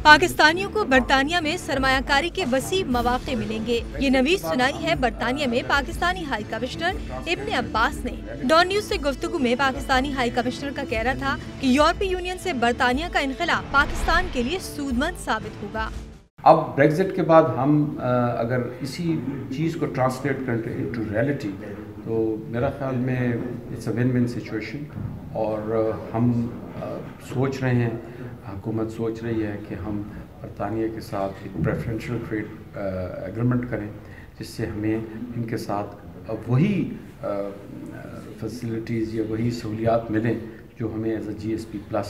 पाकिस्तानियों को बरतानिया में सरमायाकारी के वसी मौके मिलेंगे। ये नवीज सुनाई है बरतानिया में पाकिस्तानी हाई कमिश्नर इब्न अब्बास ने। डॉन न्यूज से गुफ्तगू में पाकिस्तानी हाई कमिश्नर का कहना था कि यूरोपीय यूनियन से बरतानिया का इनखला पाकिस्तान के लिए सूदमंद साबित होगा। अब ब्रेग्जिट के बाद हम अगर इसी चीज़ को ट्रांसलेट करते इनटू रियलिटी तो मेरा ख्याल में it's a win win situation. और हम सोच रहे हैं, हुकूमत सोच रही है कि हम बरतानिया के साथ एक प्रेफरेंशियल ट्रेड एग्रीमेंट करें, जिससे हमें इनके साथ वही फैसिलिटीज़ या वही सहूलियात मिलें जो हमें as a GSP plus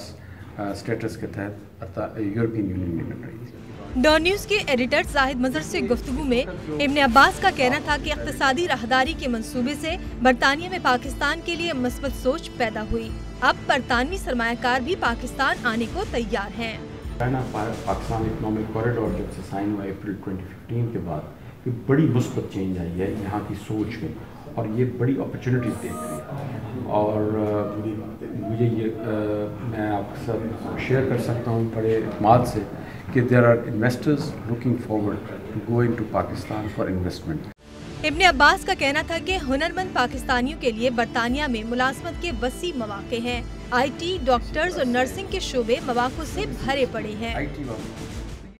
status के तहत यूरोपियन यूनियन में मिल रही थी। डॉन न्यूज के एडिटर जाहिद मजहर से गुफ्तगू में इब्न अब्बास का कहना था कि इक्तिसादी राहदारी के मंसूबे से बरतानिया में पाकिस्तान के लिए मस्बत सोच पैदा हुई। अब बरतानवी सरमायाकार भी पाकिस्तान आने को तैयार हैं। पाकिस्तान इकोनॉमिक कॉरिडोर जब से साइन हुआ अप्रैल 2015 के बाद ये बड़ी मुस्बत चेंज आई है यहाँ की सोच में, और ये बड़ी अपॉर्चुनिटीज देख रही है। और मुझे ये मैं आपके साथ शेयर कर सकता हूँ बड़े इत्मीनान से कि there are investors looking forward to go into Pakistan for investment. Ibn Abbas का कहना था कि हुनरमंद पाकिस्तानियों के लिए बरतानिया में मुलाजमत के वसी मौके हैं। IT, डॉक्टर्स और नर्सिंग के शोबे मौक़ों से भरे पड़े हैं।